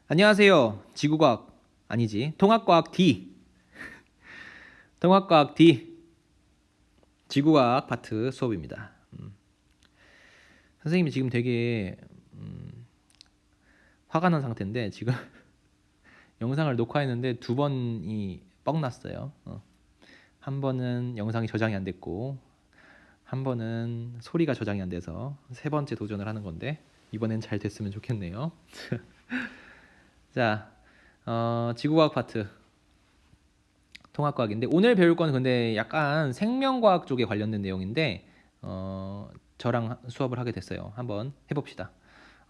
안녕하세요. 지구과학 아니지 통합과학 D 통합과학 D 지구과학 파트 수업입니다. 선생님이 지금 되게 화가 난 상태인데 지금 영상을 녹화했는데 두 번이 뻥났어요. 한 번은 영상이 저장이 안 됐고 한 번은 소리가 저장이 안 돼서 세 번째 도전을 하는 건데 이번엔 잘 됐으면 좋겠네요. 자, 지구과학 파트 통합과학인데 오늘 배울 건 근데 약간 생명과학 쪽에 관련된 내용인데 저랑 수업을 하게 됐어요. 한번 해봅시다.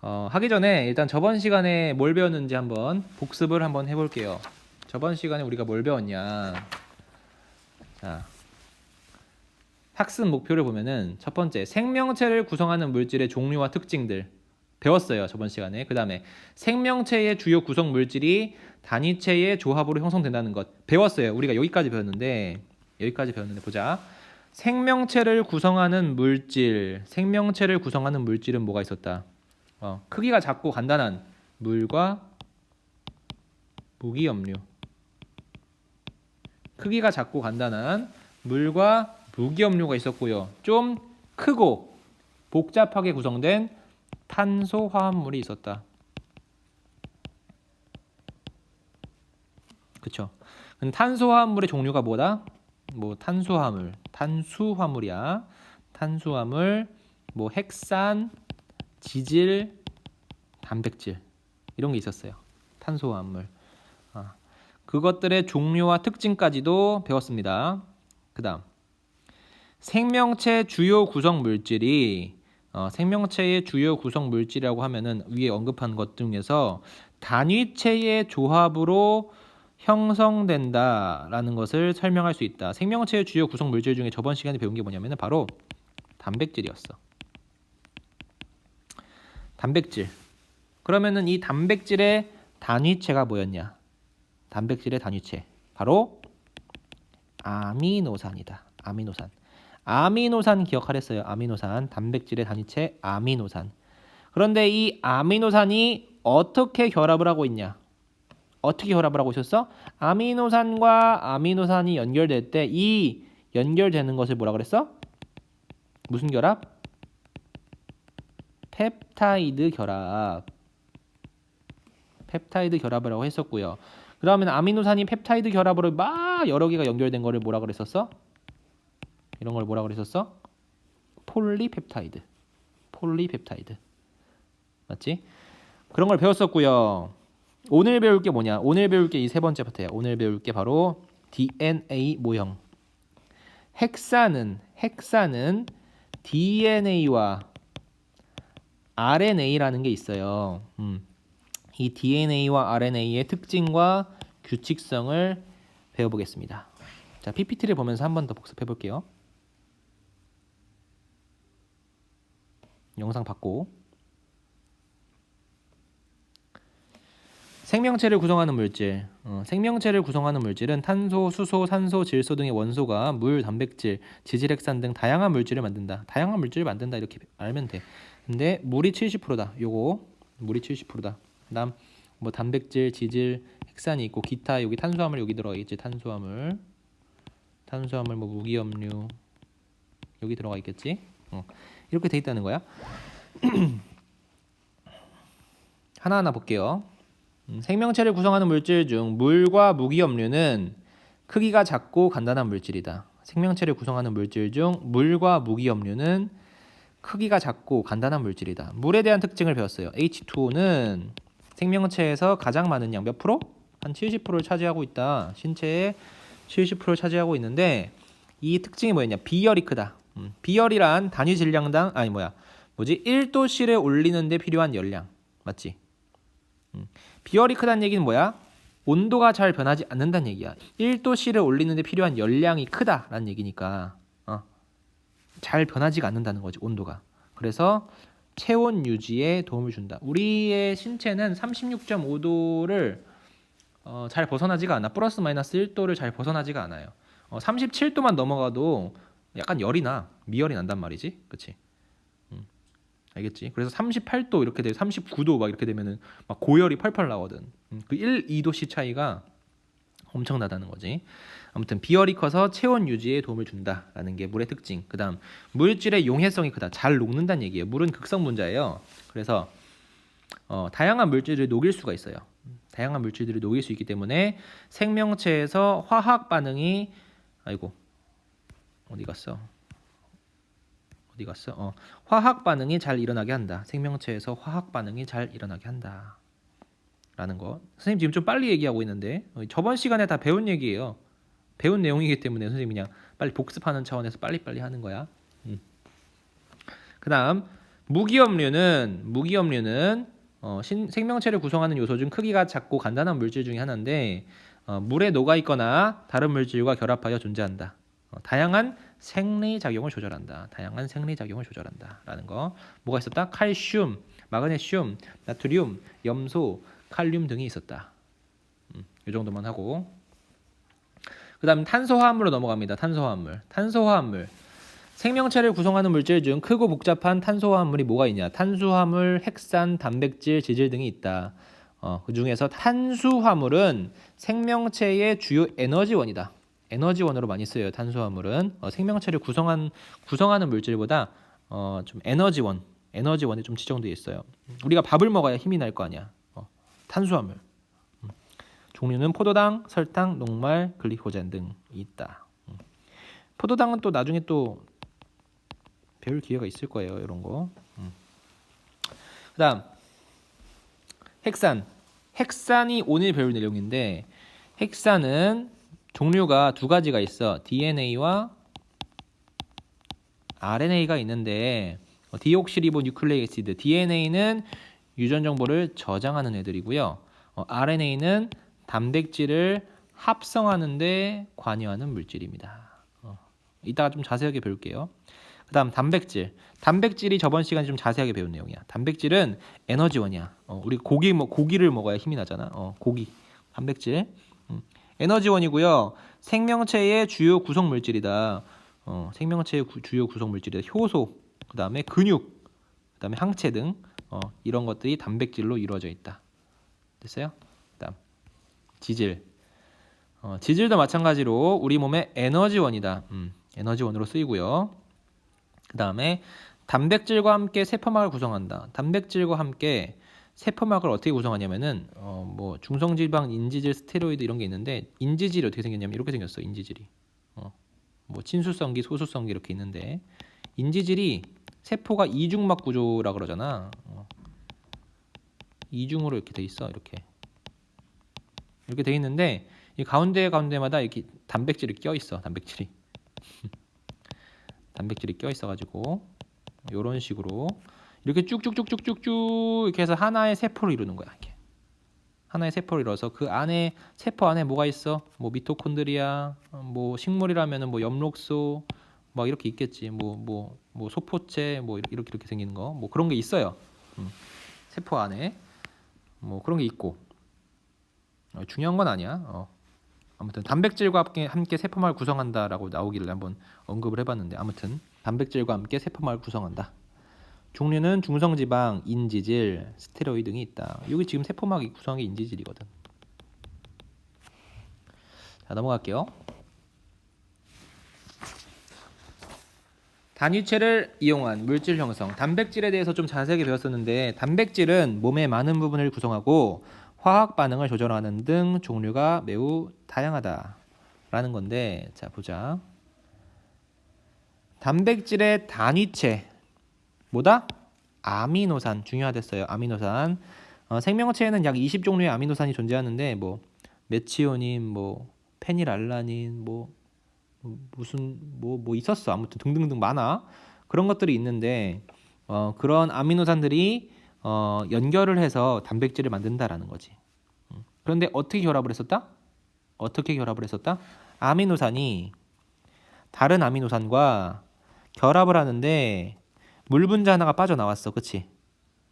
하기 전에 일단 저번 시간에 뭘 배웠는지 한번 복습을 한번 해볼게요. 저번 시간에 우리가 뭘 배웠냐? 자, 학습 목표를 보면은 첫 번째 생명체를 구성하는 물질의 종류와 특징들 배웠어요. 저번 시간에. 그 다음에 생명체의 주요 구성 물질이 단위체의 조합으로 형성된다는 것 배웠어요. 우리가 여기까지 배웠는데 보자. 생명체를 구성하는 물질은 뭐가 있었다? 크기가 작고 간단한 물과 무기염류. 크기가 작고 간단한 물과 무기염류가 있었고요. 좀 크고 복잡하게 구성된 탄소화합물이 있었다. 그쵸? 탄소화합물의 종류가 뭐다? 탄수화물이야. 탄수화물, 핵산, 지질, 단백질 이런 게 있었어요. 탄소화합물. 그것들의 종류와 특징까지도 배웠습니다. 그 다음 생명체 주요 구성 물질이 생명체의 주요 구성 물질이라고 하면은 위에 언급한 것 중에서 단위체의 조합으로 형성된다라는 것을 설명할 수 있다. 생명체의 주요 구성 물질 중에 저번 시간에 배운 게 뭐냐면은 바로 단백질이었어. 단백질. 그러면은 이 단백질의 단위체가 뭐였냐? 단백질의 단위체. 바로 아미노산이다. 아미노산 기억하랬어요. 아미노산. 단백질의 단위체 아미노산. 그런데 이 아미노산이 어떻게 결합을 하고 있냐? 어떻게 결합을 하고 있었어? 아미노산과 아미노산이 연결될 때 이 연결되는 것을 뭐라 그랬어? 무슨 결합? 펩타이드 결합. 펩타이드 결합이라고 했었고요. 그러면 아미노산이 펩타이드 결합으로 막 여러 개가 연결된 거를 뭐라 그랬었어? 이런 걸 뭐라 그랬었어? 폴리펩타이드. 맞지? 그런 걸 배웠었고요. 오늘 배울 게 뭐냐? 오늘 배울 게 이 세 번째 파트야. 오늘 배울 게 바로 DNA 모형. 헥사는 DNA와 RNA라는 게 있어요. 이 DNA와 RNA의 특징과 규칙성을 배워보겠습니다. 자, PPT를 보면서 한 번 더 복습해 볼게요. 영상 받고. 생명체를 구성하는 물질. 생명체를 구성하는 물질은 탄소, 수소, 산소, 질소 등의 원소가 물, 단백질, 지질핵산 등 다양한 물질을 만든다. 이렇게 알면 돼. 근데 물이 70%다. 물이 70%다. 그다음 단백질, 지질, 핵산이 있고 기타 여기 탄수화물 여기 들어가 있지. 탄수화물 무기염류 여기 들어가 있겠지. 이렇게 돼 있다는 거야. 하나하나 볼게요. 생명체를 구성하는 물질 중 물과 무기염류는 크기가 작고 간단한 물질이다. 생명체를 구성하는 물질 중 물과 무기염류는 크기가 작고 간단한 물질이다. 물에 대한 특징을 배웠어요. H2O는 생명체에서 가장 많은 양 몇 프로? 한 70%를 차지하고 있다. 신체의 70%를 차지하고 있는데 이 특징이 뭐였냐? 비열이 크다. 비열이란 단위 질량당 1도씨를 올리는 데 필요한 열량. 맞지? 비열이 크다는 얘기는 뭐야? 온도가 잘 변하지 않는다는 얘기야. 1도씨를 올리는 데 필요한 열량이 크다라는 얘기니까 잘 변하지가 않는다는 거지, 온도가. 그래서 체온 유지에 도움을 준다. 우리의 신체는 36.5도를 잘 벗어나지가 않아. 플러스 마이너스 1도를 잘 벗어나지가 않아요. 37도만 넘어가도 약간 미열이 난단 말이지. 그치? 알겠지? 그래서 38도 이렇게 돼 39도 막 이렇게 되면은 막 고열이 펄펄 나거든. 그 1, 2도씨 차이가 엄청나다는 거지. 아무튼 비열이 커서 체온 유지에 도움을 준다라는 게 물의 특징. 그다음 물질의 용해성이 크다. 잘 녹는다는 얘기예요. 물은 극성분자예요. 그래서 다양한 물질을 녹일 수가 있어요. 다양한 물질들을 녹일 수 있기 때문에 생명체에서 화학 반응이 어디 갔어? 화학 반응이 잘 일어나게 한다. 생명체에서 화학 반응이 잘 일어나게 한다. 라는 거. 선생님 지금 좀 빨리 얘기하고 있는데 저번 시간에 다 배운 얘기예요. 배운 내용이기 때문에 선생님이 그냥 빨리 복습하는 차원에서 빨리빨리 하는 거야. 그 다음 무기염류는 생명체를 구성하는 요소 중 크기가 작고 간단한 물질 중에 하나인데 물에 녹아있거나 다른 물질과 결합하여 존재한다. 다양한 생리작용을 조절한다. 라는 거. 뭐가 있었다? 칼슘, 마그네슘, 나트륨, 염소, 칼륨 등이 있었다. 이 정도만 하고 그 다음 탄소화합물로 넘어갑니다. 탄소화합물 생명체를 구성하는 물질 중 크고 복잡한 탄소화합물이 뭐가 있냐? 탄수화물, 핵산, 단백질, 지질 등이 있다. 그 중에서 탄수화물은 생명체의 주요 에너지원이다. 에너지원으로 많이 쓰여요. 탄수화물은 생명체를 구성하는 물질보다 좀 에너지원이 좀 지정되어 있어요. 우리가 밥을 먹어야 힘이 날 거 아니야. 탄수화물. 종류는 포도당, 설탕, 녹말, 글리코젠 등이 있다. 포도당은 또 나중에 또 배울 기회가 있을 거예요. 이런 거. 그다음 핵산이 오늘 배울 내용인데 핵산은 종류가 두 가지가 있어. DNA와 RNA가 있는데 디옥시리보 뉴클레이크 애시드 DNA는 유전 정보를 저장하는 애들이고요. RNA는 단백질을 합성하는 데 관여하는 물질입니다. 이따가 좀 자세하게 배울게요. 그 다음 단백질이 저번 시간에 좀 자세하게 배운 내용이야. 단백질은 에너지원이야. 우리 고기를 먹어야 힘이 나잖아. 단백질 에너지원이고요. 생명체의 주요 구성 물질이다. 주요 구성 물질이다. 효소, 그 다음에 근육, 그 다음에 항체 등 이런 것들이 단백질로 이루어져 있다. 됐어요? 그다음 지질도 마찬가지로 우리 몸의 에너지원이다. 에너지원으로 쓰이고요. 그 다음에 단백질과 함께 세포막을 구성한다. 단백질과 함께 세포막을 어떻게 구성하냐면은 뭐 중성지방, 인지질, 스테로이드 이런 게 있는데 인지질이 어떻게 생겼냐면 이렇게 생겼어. 인지질이 뭐 친수성기, 소수성기 이렇게 있는데 인지질이 세포가 이중막 구조라 그러잖아. 이중으로 이렇게 돼 있어. 이렇게 돼 있는데 이 가운데마다 이렇게 단백질이 껴 있어. 단백질이 껴 있어가지고 이런 식으로 이렇게 쭉쭉쭉쭉쭉쭉 이렇게 해서 하나의 세포를 이루는 거야. 이렇게 하나의 세포를 이뤄서 그 안에 세포 안에 뭐가 있어? 뭐 미토콘드리아, 뭐 식물이라면은 뭐 엽록소, 막 이렇게 있겠지. 뭐 소포체, 뭐 이렇게 생기는 거, 뭐 그런 게 있어요. 세포 안에 뭐 그런 게 있고 중요한 건 아니야. 아무튼 단백질과 함께 세포막을 구성한다라고 나오기를 한번 언급을 해봤는데 아무튼 단백질과 함께 세포막을 구성한다. 종류는 중성지방, 인지질, 스테로이드 등이 있다. 여기 지금 세포막이 구성한 게 인지질이거든. 자, 넘어갈게요. 단위체를 이용한 물질 형성. 단백질에 대해서 좀 자세하게 배웠었는데 단백질은 몸의 많은 부분을 구성하고 화학 반응을 조절하는 등 종류가 매우 다양하다라는 건데 자 보자. 단백질의 단위체 뭐다? 아미노산 중요하댔어요. 아미노산. 생명체에는 약 20종류의 아미노산이 존재하는데 뭐 메치오닌, 뭐 페닐알라닌, 뭐 무슨 뭐 있었어. 아무튼 등등등 많아. 그런 것들이 있는데 그런 아미노산들이 연결을 해서 단백질을 만든다라는 거지. 그런데 어떻게 결합을 했었다? 아미노산이 다른 아미노산과 결합을 하는데 물 분자 하나가 빠져나왔어. 그치?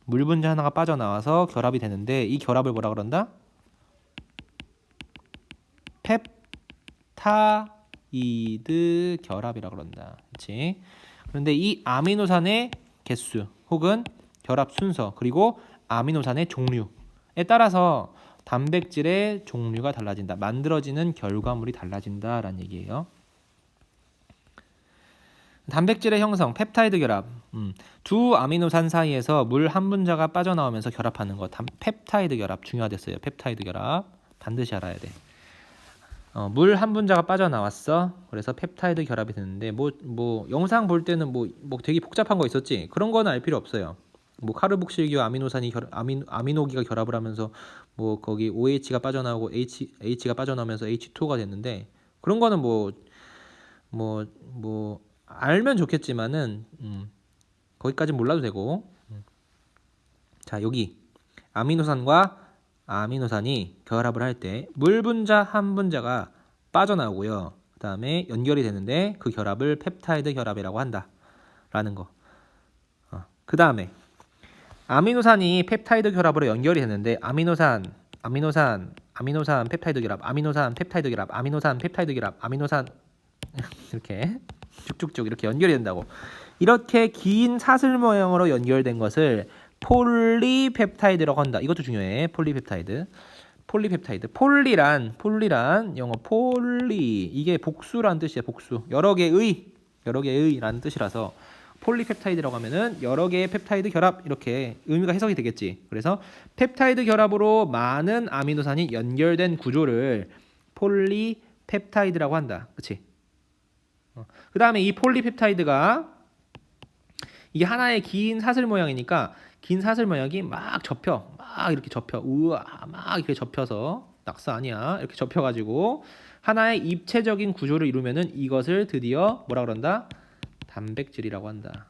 물 분자 하나가 빠져나와서 결합이 되는데 이 결합을 뭐라 그런다? 펩타이드 결합이라 그런다. 그치? 그런데 이 아미노산의 개수 혹은 결합 순서, 그리고 아미노산의 종류에 따라서 단백질의 종류가 달라진다. 만들어지는 결과물이 달라진다라는 얘기예요. 단백질의 형성, 펩타이드 결합. 두 아미노산 사이에서 물 한 분자가 빠져나오면서 결합하는 것. 펩타이드 결합 중요하댔어요. 펩타이드 결합 반드시 알아야 돼. 물 한 분자가 빠져나왔어. 그래서 펩타이드 결합이 되는데 뭐 영상 볼 때는 뭐 되게 복잡한 거 있었지. 그런 거는 알 필요 없어요. 뭐 카르복실기와 아미노산이 아미노기가 결합을 하면서 뭐 거기 OH가 빠져나오고 H가 빠져나오면서 H2가 됐는데 그런 거는 뭐 알면 좋겠지만은 거기까지 몰라도 되고. 자, 여기 아미노산과 아미노산이 결합을 할 때 물 분자 한 분자가 빠져나오고요. 그 다음에 연결이 되는데 그 결합을 펩타이드 결합이라고 한다라는 거. 그 다음에 아미노산이 펩타이드 결합으로 연결이 되는데 아미노산 펩타이드 결합, 아미노산 펩타이드 결합, 아미노산 펩타이드 결합, 아미노산 이렇게 쭉쭉쭉 이렇게 연결이 된다고. 이렇게 긴 사슬 모양으로 연결된 것을 폴리펩타이드라고 한다. 이것도 중요해. 폴리펩타이드. 폴리란 영어 폴리, 이게 복수라는 뜻이야. 복수. 여러 개의라는 뜻이라서 폴리펩타이드라고 하면은 여러 개의 펩타이드 결합, 이렇게 의미가 해석이 되겠지. 그래서 펩타이드 결합으로 많은 아미노산이 연결된 구조를 폴리펩타이드라고 한다. 그치? 그 다음에 이 폴리펩타이드가 이게 하나의 긴 사슬 모양이니까 긴 사슬 모양이 막 이렇게 접혀. 막 이렇게 접혀서, 낙서 아니야, 이렇게 접혀가지고 하나의 입체적인 구조를 이루면은 이것을 드디어 뭐라 그런다? 단백질이라고 한다.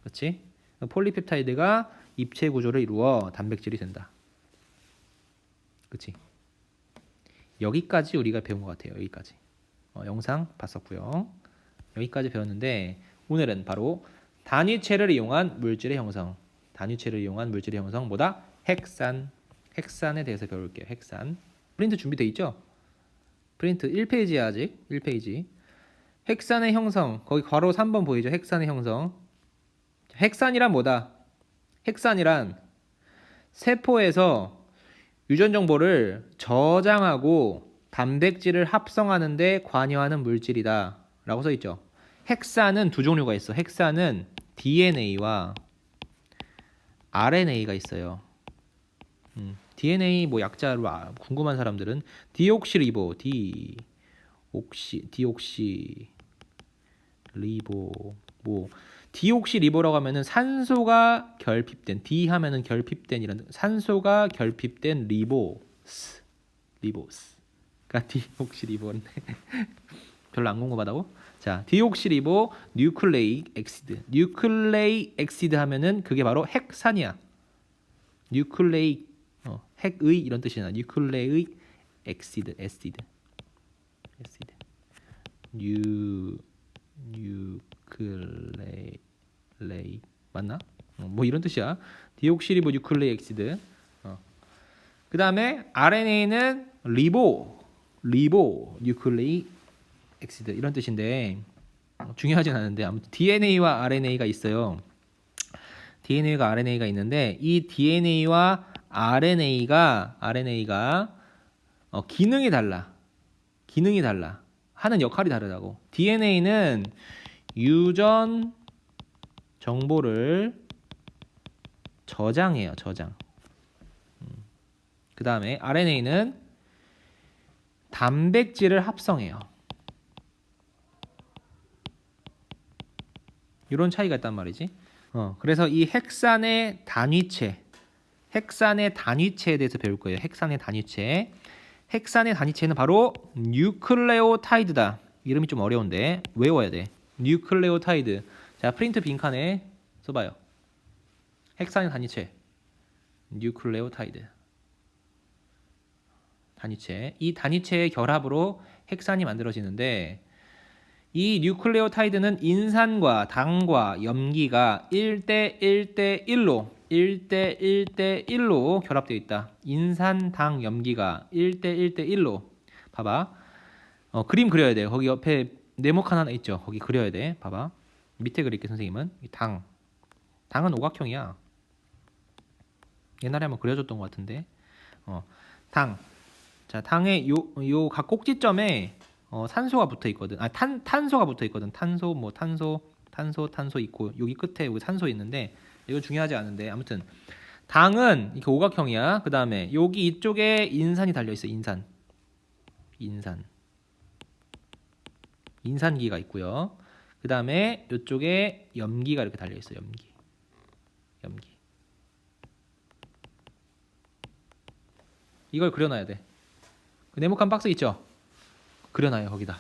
그렇지? 폴리펩타이드가 입체 구조를 이루어 단백질이 된다. 그렇지? 여기까지 우리가 배운 것 같아요. 여기까지. 영상 봤었고요. 여기까지 배웠는데 오늘은 바로 단위체를 이용한 물질의 형성. 뭐다? 핵산에 대해서 배울게요. 핵산. 프린트 준비돼 있죠? 프린트 1페이지야. 아직 1페이지. 핵산의 형성. 거기 괄호 3번 보이죠? 핵산의 형성. 핵산이란 뭐다? 핵산이란 세포에서 유전 정보를 저장하고 단백질을 합성하는 데 관여하는 물질이다 라고 써 있죠. 핵산은 두 종류가 있어. 핵산은 DNA와 RNA가 있어요. DNA 뭐 약자로 궁금한 사람들은 디옥시리보, 디옥시리보라고 하면은 산소가 결핍된, D 하면은 결핍된이라는, 산소가 결핍된 리보스가 디옥시리보인데 별로 안 궁금하다고? 자, 디옥시리보 뉴클레이ಕ್ 엑시드 하면은 그게 바로 핵산이야. 뉴클레이크, 핵의 이런 뜻이잖아. 뉴클레이크 엑시드. 뉴클레이 맞나? 뭐 이런 뜻이야. 디옥시리보 뉴클레이크 엑시드. 그 다음에 RNA는 리보 뉴클레이크 엑시드 이런 뜻인데 중요하진 않은데 아무튼 DNA와 RNA가 있어요. DNA가 RNA가 있는데 이 DNA와 RNA가 기능이 달라. 하는 역할이 다르다고. DNA는 유전 정보를 저장해요. 그 다음에 RNA는 단백질을 합성해요. 이런 차이가 있단 말이지. 그래서 이 핵산의 단위체에 대해서 배울 거예요. 핵산의 단위체는 바로 뉴클레오타이드다. 이름이 좀 어려운데 외워야 돼. 뉴클레오타이드. 자, 프린트 빈칸에 써봐요. 핵산의 단위체. 뉴클레오타이드. 단위체. 이 단위체의 결합으로 핵산이 만들어지는데 이 뉴클레오타이드는 인산과 당과 염기가 1대1대1로 결합되어 있다. 인산, 당, 염기가 1대1대1로. 봐봐. 그림 그려야 돼요. 거기 옆에 네모칸 하나 있죠. 거기 그려야 돼. 봐봐. 밑에 그릴게 선생님은. 당. 당은 오각형이야. 옛날에 한번 그려줬던 것 같은데. 당. 자, 당의 요 각 꼭지점에 산소가 붙어 있거든. 탄소가 붙어 있거든. 탄소 있고 여기 끝에 여기 산소 있는데 이건 중요하지 않은데 아무튼 당은 이렇게 오각형이야. 그 다음에 여기 이쪽에 인산이 달려 있어. 인산기가 있고요. 그 다음에 이쪽에 염기가 이렇게 달려 있어. 염기. 이걸 그려놔야 돼. 그 네모칸 박스 있죠? 그려놔요 거기다.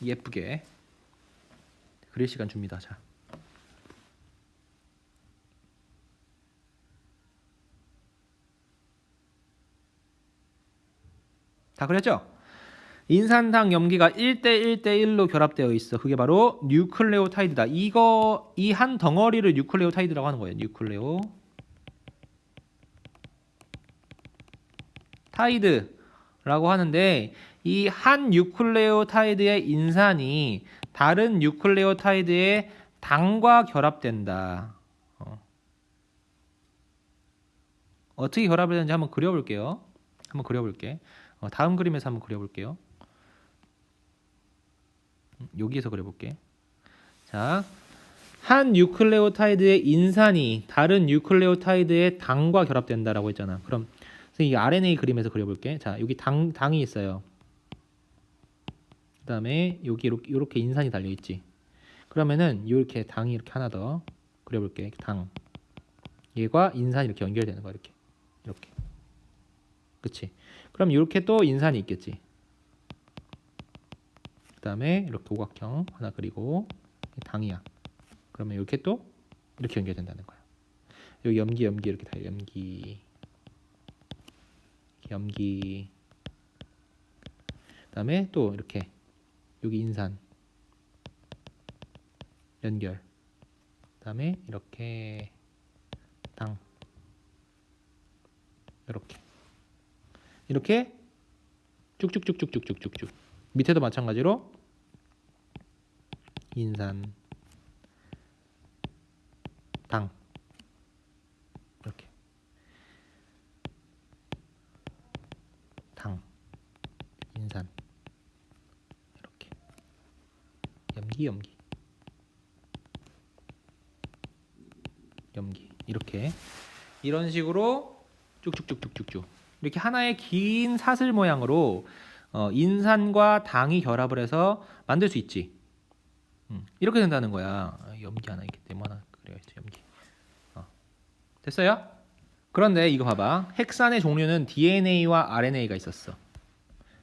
예쁘게. 그릴 시간 줍니다. 자. 다 그렸죠? 인산당 염기가 1대1대1로 결합되어 있어. 그게 바로 뉴클레오타이드다. 이 한 덩어리를 뉴클레오타이드라고 하는 거예요. 뉴클레오타이드라고 하는데 이 한 뉴클레오타이드의 인산이 다른 뉴클레오타이드의 당과 결합된다. 어떻게 결합을 되는지 한번 그려볼게요. 다음 그림에서 한번 그려볼게요. 여기에서 그려볼게. 자, 한 뉴클레오타이드의 인산이 다른 뉴클레오타이드의 당과 결합된다라고 했잖아. 그럼 이 RNA 그림에서 그려볼게. 자, 여기 당이 있어요. 그 다음에 여기 이렇게 인산이 달려있지. 그러면은 이렇게 당이 이렇게 하나 더 그려볼게. 당. 얘가 인산이 이렇게 연결되는 거야. 이렇게. 그치? 그럼 이렇게 또 인산이 있겠지. 그 다음에 이렇게 오각형 하나 그리고 당이야. 그러면 이렇게 또 이렇게 연결된다는 거야. 여기 염기 이렇게 다 염기. 그 다음에 또 이렇게 여기 인산 연결. 그 다음에 이렇게 당. 이렇게 쭉쭉쭉쭉쭉쭉쭉. 밑에도 마찬가지로 인산 당 이렇게 당 인산 이렇게 염기 이렇게 이런 식으로 쭉쭉쭉쭉쭉쭉 이렇게 하나의 긴 사슬 모양으로 인산과 당이 결합을 해서 만들 수 있지. 이렇게 된다는 거야. 염기 하나 있기 때문에 하나 그려야지. 염기. 됐어요? 그런데 이거 봐봐. 핵산의 종류는 DNA와 RNA가 있었어.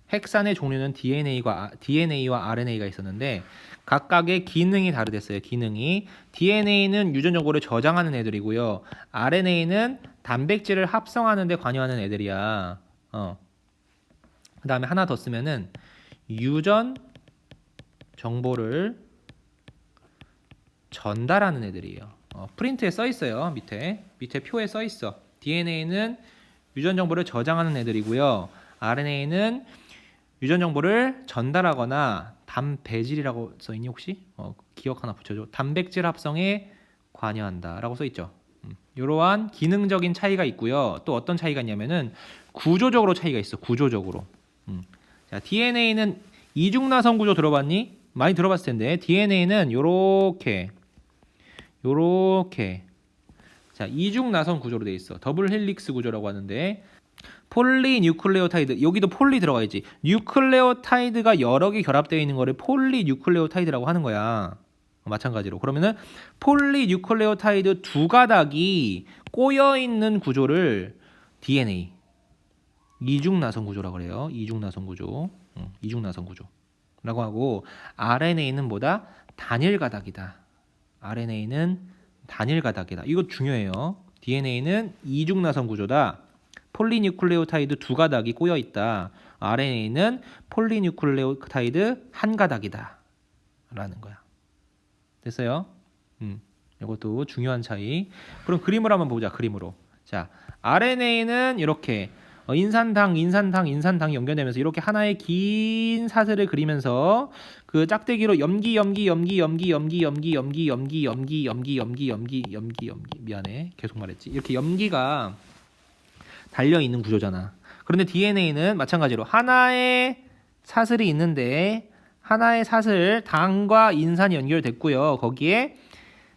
핵산의 종류는 DNA와 RNA가 있었는데 각각의 기능이 다르댔어요. 기능이 DNA는 유전 정보를 저장하는 애들이고요. RNA는 단백질을 합성하는 데 관여하는 애들이야. 그 다음에 하나 더 쓰면은 유전 정보를 전달하는 애들이에요. 프린트에 써 있어요. 밑에 표에 써 있어. DNA는 유전 정보를 저장하는 애들이고요. RNA는 유전 정보를 전달하거나 단배질이라고 써 있니 혹시? 기억 하나 붙여줘. 단백질 합성에 관여한다라고 써 있죠. 이러한 기능적인 차이가 있고요. 또 어떤 차이가 있냐면은 구조적으로 차이가 있어. 구조적으로. 자, DNA는 이중나선 구조 들어봤니? 많이 들어봤을 텐데 DNA는 요렇게 자, 이중나선 구조로 돼 있어. 더블 헬릭스 구조라고 하는데 폴리뉴클레오타이드 여기도 폴리 들어가 있지. 뉴클레오타이드가 여러 개 결합되어 있는 거를 폴리뉴클레오타이드라고 하는 거야. 마찬가지로 그러면은 폴리뉴클레오타이드 두 가닥이 꼬여 있는 구조를 DNA 이중나선 구조라고 그래요. 이중나선 구조라고 하고 RNA는 뭐다? 단일 가닥이다. 이거 중요해요. DNA는 이중나선 구조다. 폴리뉴클레오타이드 두 가닥이 꼬여 있다. RNA는 폴리뉴클레오타이드 한 가닥이다. 라는 거야. 됐어요? 이것도 중요한 차이. 그럼 그림을 한번 보자. 그림으로. 자, RNA는 이렇게 인산당이 연결되면서 이렇게 하나의 긴 사슬을 그리면서 그 짝대기로 염기 미안해 계속 말했지. 이렇게 염기가 달려 있는 구조잖아. 그런데 DNA는 마찬가지로 하나의 사슬이 있는데 하나의 사슬 당과 인산이 연결됐고요. 거기에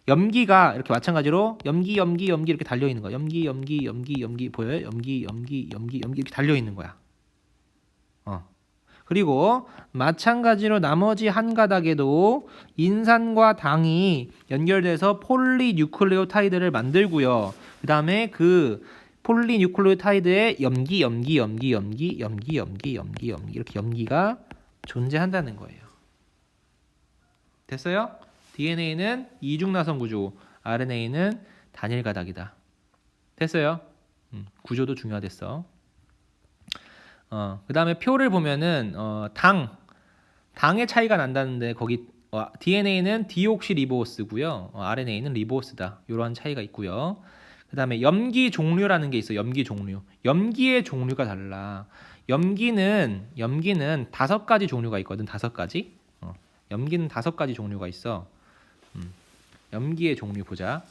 염기가 이렇게 마찬가지로 염기 이렇게 달려 있는 거야. 염기 보여요? 염기 이렇게 달려 있는 거야. 그리고 마찬가지로 나머지 한 가닥에도 인산과 당이 연결돼서 폴리뉴클레오타이드를 만들고요. 그다음에 그 폴리뉴클레오타이드에 염기 이렇게 염기가 존재한다는 거예요. 됐어요? DNA는 이중나선 구조, RNA는 단일 가닥이다. 됐어요? 구조도 중요하댔어. 그 다음에 표를 보면은 당의 차이가 난다는데 거기 DNA는 디옥시리보스고요, RNA는 리보스다. 이러한 차이가 있고요. 그 다음에 염기 종류라는 게 있어요. 염기 종류. 염기의 종류가 달라. 염기는 5가지 종류가 있거든. 5가지. 염기는 5가지 종류가 있어. 염기의 종류 보자.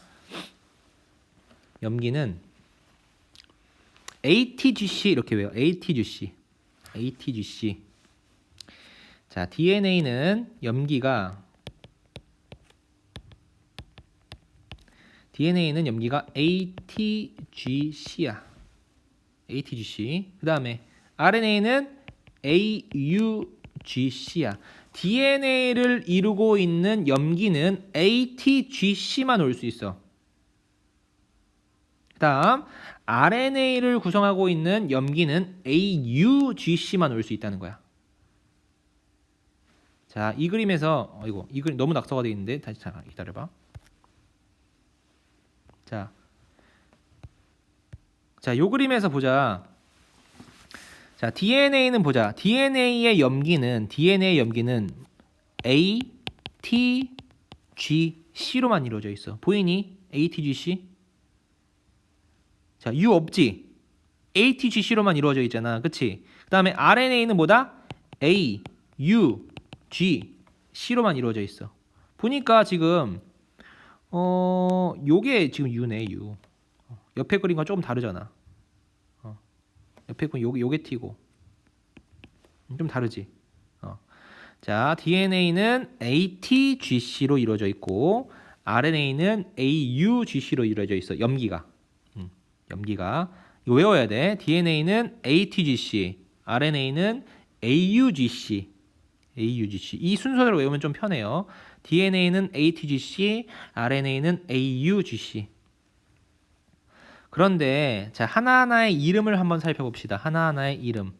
염기는 ATGC 이렇게 외워. ATGC. 자, DNA는 염기가 ATGC야. ATGC. 그 다음에 RNA는 AUGC야. DNA를 이루고 있는 염기는 ATGC만 올 수 있어. 그 다음 RNA를 구성하고 있는 염기는 AUGC만 올 수 있다는 거야. 자, 이 그림에서 이 그림 너무 낙서가 되어 있는데 다시 잠깐 기다려봐. 자, 요 그림에서 보자. 자, DNA는 보자. DNA의 염기는 ATGC로만 이루어져 있어. 보이니? ATGC. 자, U 없지? ATGC로만 이루어져 있잖아. 그치? 그 다음에 RNA는 뭐다? AUGC로만 이루어져 있어. 보니까 지금 요게 지금 U네, U. 옆에 그림과 조금 다르잖아. 옆에 그림 요게 T고 좀 다르지. 자, DNA는 ATGC로 이루어져 있고 RNA는 AUGC로 이루어져 있어. 염기가 이거 외워야 돼. DNA는 ATGC, RNA는 AUGC. 이 순서대로 외우면 좀 편해요. DNA는 ATGC, RNA는 AUGC. 그런데 자, 하나하나의 이름을 한번 살펴봅시다. 하나하나의 이름.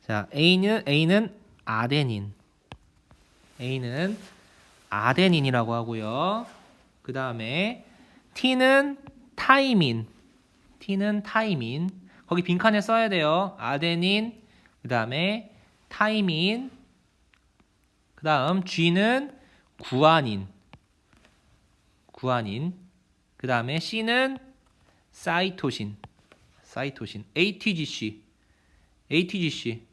자, A는 아데닌. A는 아데닌이라고 하고요. 그 다음에 T는 타이민. 거기 빈칸에 써야 돼요. 아데닌, 그 다음에 타이민, 그 다음 G는 구아닌. 그 다음에 C는 사이토신. ATGC.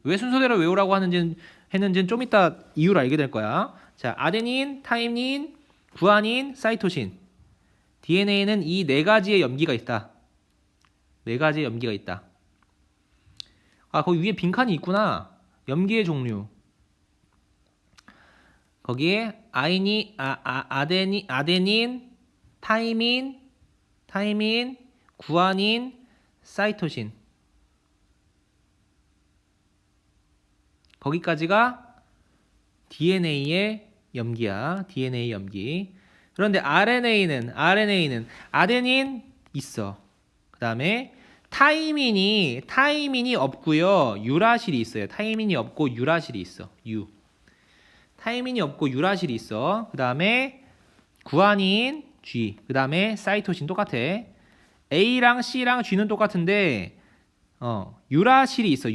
왜 순서대로 외우라고 했는지는 좀 이따 이유를 알게 될 거야. 자, 아데닌, 타이민, 구아닌, 사이토신. DNA는 이 4가지의 염기가 있다. 거기 위에 빈칸이 있구나. 염기의 종류. 거기에 아데닌, 타이민, 구아닌, 사이토신. 거기까지가 DNA의 염기야. DNA 염기. 그런데 RNA는 아데닌 있어. 그 다음에 타이민이 없고요. 유라실이 있어요. 타이민이 없고 유라실이 있어. 타이민이 없고 유라실이 있어. 그 다음에 구아닌 G. 그 다음에 사이토신 똑같아. A랑 C랑 G는 똑같은데 유라실이 있어.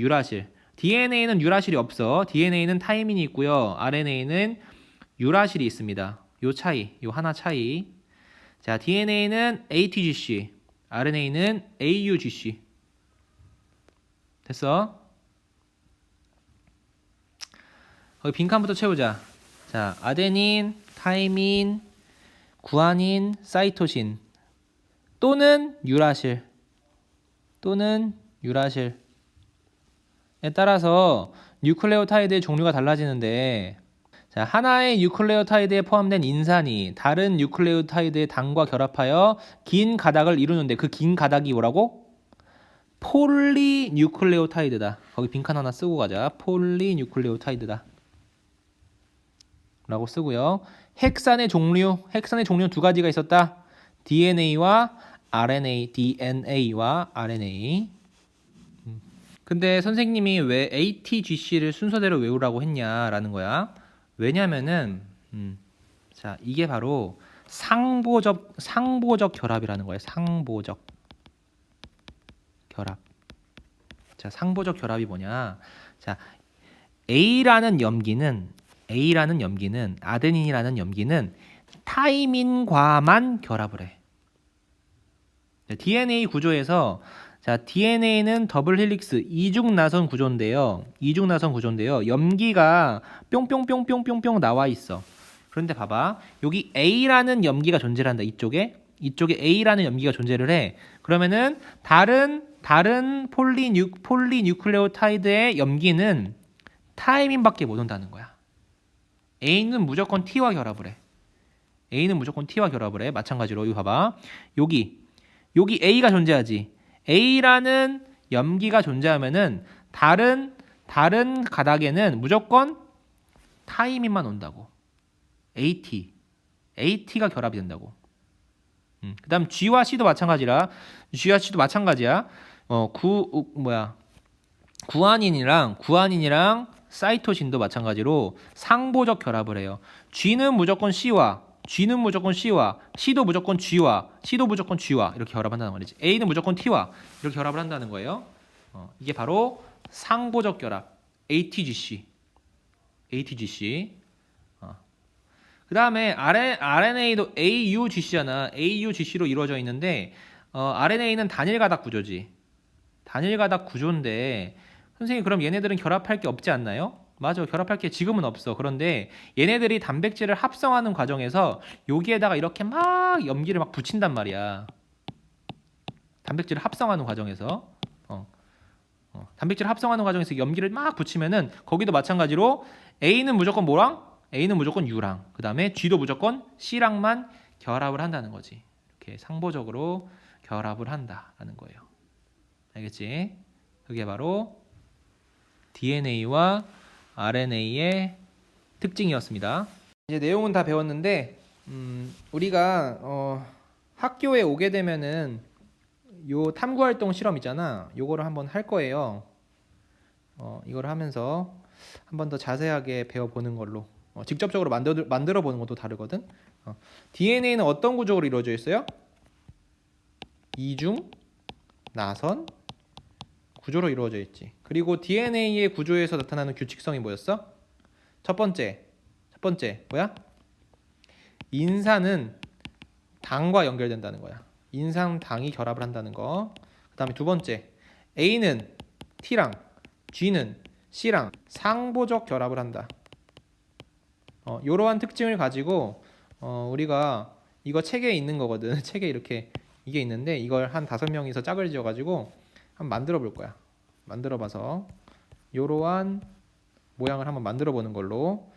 DNA는 유라실이 없어. DNA는 타이민이 있고요. RNA는 유라실이 있습니다. 요 하나 차이. 자, DNA는 ATGC, RNA는 AUGC. 됐어? 거기 빈칸부터 채우자. 자, 아데닌, 타이민, 구아닌, 사이토신 또는 유라실에 따라서 뉴클레오타이드의 종류가 달라지는데, 자, 하나의 뉴클레오타이드에 포함된 인산이 다른 뉴클레오타이드의 당과 결합하여 긴 가닥을 이루는데 그 긴 가닥이 뭐라고? 폴리뉴클레오타이드다. 거기 빈칸 하나 쓰고 가자. 폴리뉴클레오타이드다 라고 쓰고요. 핵산의 종류 두 가지가 있었다. DNA와 RNA. 근데 선생님이 왜 ATGC를 순서대로 외우라고 했냐라는 거야. 왜냐면은 자, 이게 바로 상보적 결합이라는 거예요. 상보적 결합. 자, 상보적 결합이 뭐냐? 자, A라는 염기는 아데닌이라는 염기는 타이민과만 결합을 해. DNA 구조에서, 자, DNA는 더블 헬릭스 이중 나선 구조인데요. 염기가 뿅뿅뿅뿅뿅뿅 나와 있어. 그런데 봐봐. 여기 A라는 염기가 존재를 한다. 이쪽에 A라는 염기가 존재를 해. 그러면은 다른 폴리뉴클레오타이드의 염기는 타이민밖에 못 온다는 거야. A는 무조건 T와 결합을 해. 마찬가지로 이거 봐봐. 여기 A가 존재하지. A라는 염기가 존재하면은 다른 가닥에는 무조건 타이민만 온다고. AT가 결합이 된다고. 그다음 G와 C도 마찬가지야. 구아닌이랑 사이토신도 마찬가지로 상보적 결합을 해요. G는 무조건 C와, C도 무조건 G와 이렇게 결합한다는 말이지. A는 무조건 T와 이렇게 결합을 한다는 거예요. 이게 바로 상보적 결합, ATGC. 그 다음에 RNA도 AUGC잖아. AUGC로 이루어져 있는데, RNA는 단일 가닥 구조인데, 선생님 그럼 얘네들은 결합할 게 없지 않나요? 맞아, 결합할 게 지금은 없어. 그런데 얘네들이 단백질을 합성하는 과정에서 여기에다가 이렇게 막 염기를 막 붙인단 말이야. 단백질을 합성하는 과정에서 염기를 막 붙이면은 거기도 마찬가지로 A는 무조건 U랑, 그 다음에 G도 무조건 C랑만 결합을 한다는 거지. 이렇게 상보적으로 결합을 한다라는 거예요. 알겠지? 그게 바로 DNA와 RNA의 특징이었습니다. 이제 내용은 다 배웠는데, 우리가 학교에 오게 되면은 요 탐구활동 실험 있잖아. 요거를 한번 할 거예요. 이걸 하면서 한번 더 자세하게 배워보는 걸로. 직접적으로 만들어 보는 것도 다르거든. DNA는 어떤 구조로 이루어져 있어요? 이중 나선 구조로 이루어져 있지. 그리고 DNA의 구조에서 나타나는 규칙성이 뭐였어? 첫 번째 뭐야? 인산은 당과 연결된다는 거야. 인산 당이 결합을 한다는 거. 그 다음에 두 번째, A는 T랑 G는 C랑 상보적 결합을 한다. 이러한 특징을 가지고 우리가 이거 책에 있는 거거든. 책에 이렇게 이게 있는데 이걸 한 5명이서 짝을 지어가지고 한번 만들어 볼 거야. 만들어 봐서 이러한 모양을 한번 만들어 보는 걸로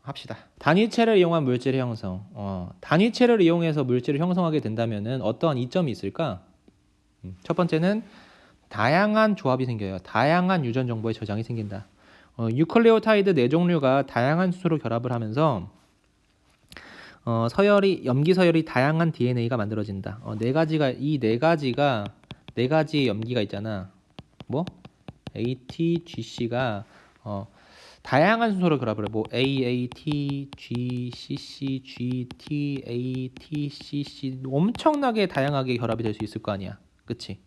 합시다. 단위체를 이용한 물질 형성. 단위체를 이용해서 물질을 형성하게 된다면은 어떠한 이점이 있을까? 첫 번째는 다양한 조합이 생겨요. 다양한 유전 정보의 저장이 생긴다. 뉴클레오타이드 4종류가 다양한 수로 결합을 하면서 염기 서열이 다양한 DNA가 만들어진다. 네 가지의 염기가 있잖아. 뭐? ATGC가 다양한 순서로 결합을 해. 뭐 AAT, GCC, GT, ATCC 엄청나게 다양하게 결합이 될 수 있을 거 아니야. 그치?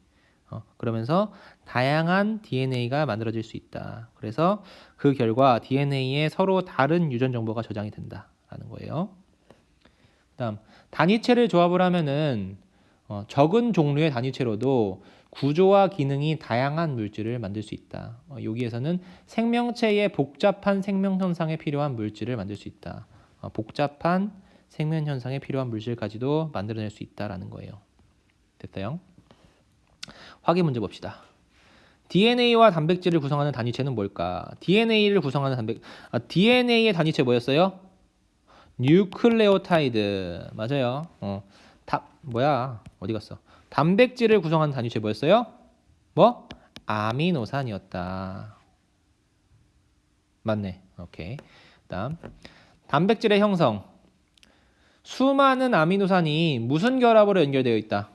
그러면서 다양한 DNA가 만들어질 수 있다. 그래서 그 결과 DNA에 서로 다른 유전 정보가 저장이 된다라는 거예요. 그다음 단위체를 조합을 하면은 적은 종류의 단위체로도 구조와 기능이 다양한 물질을 만들 수 있다. 여기에서는 생명체의 복잡한 생명 현상에 필요한 물질을 만들 수 있다. 복잡한 생명 현상에 필요한 물질까지도 만들어낼 수 있다라는 거예요. 됐어요? 확인 문제 봅시다. DNA와 단백질을 구성하는 단위체는 뭘까? DNA를 구성하는 DNA의 단위체 뭐였어요? 뉴클레오타이드. 맞아요. 어디 갔어? 단백질을 구성하는 단위체 뭐였어요? 뭐? 아미노산이었다. 맞네. 오케이. 그다음 단백질의 형성. 수많은 아미노산이 무슨 결합으로 연결되어 있다?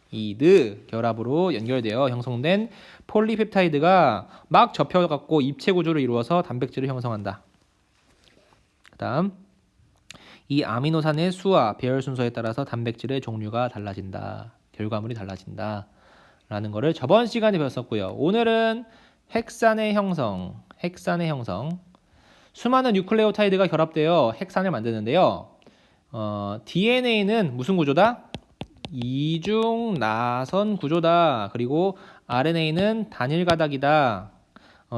펩타이드 결합으로 연결되어 형성된 폴리펩타이드가 막 접혀갖고 입체 구조를 이루어서 단백질을 형성한다. 그다음 이 아미노산의 수와 배열 순서에 따라서 단백질의 종류가 달라진다. 결과물이 달라진다. 라는 거를 저번 시간에 배웠었고요. 오늘은 핵산의 형성. 수많은 뉴클레오타이드가 결합되어 핵산을 만드는데요. DNA는 무슨 구조다? 이중 나선 구조다. 그리고 RNA는 단일 가닥이다.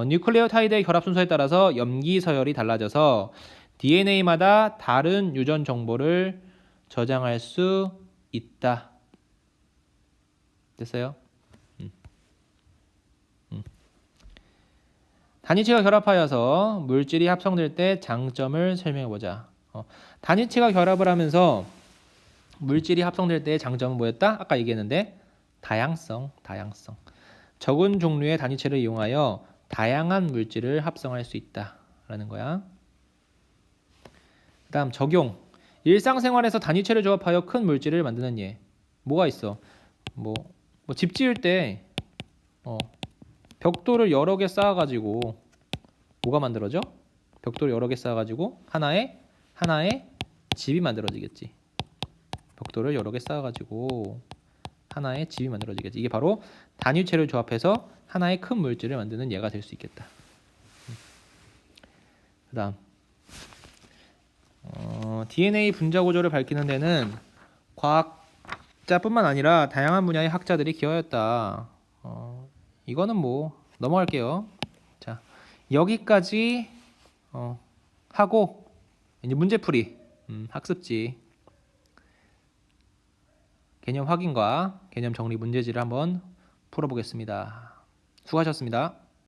뉴클레오타이드의 결합 순서에 따라서 염기 서열이 달라져서 DNA마다 다른 유전 정보를 저장할 수 있다. 됐어요? 단위체가 결합하여서 물질이 합성될 때 장점을 설명해보자. 단위체가 결합을 하면서 물질이 합성될 때의 장점은 뭐였다? 아까 얘기했는데 다양성. 적은 종류의 단위체를 이용하여 다양한 물질을 합성할 수 있다라는 거야. 그 다음 적용. 일상생활에서 단위체를 조합하여 큰 물질을 만드는 예. 뭐가 있어? 집 지을 때 벽돌을 여러 개 쌓아가지고 뭐가 만들어져? 벽돌을 여러 개 쌓아가지고 하나의 집이 만들어지겠지. 벽돌을 여러 개 쌓아가지고 하나의 집이 만들어지겠지. 이게 바로 단위체를 조합해서 하나의 큰 물질을 만드는 예가 될 수 있겠다. 그 다음 DNA 분자 구조를 밝히는 데는 과학자뿐만 아니라 다양한 분야의 학자들이 기여하였다. 이거는 넘어갈게요. 자, 여기까지 하고 이제 문제풀이, 학습지, 개념 확인과 개념 정리 문제지를 한번 풀어보겠습니다. 수고하셨습니다.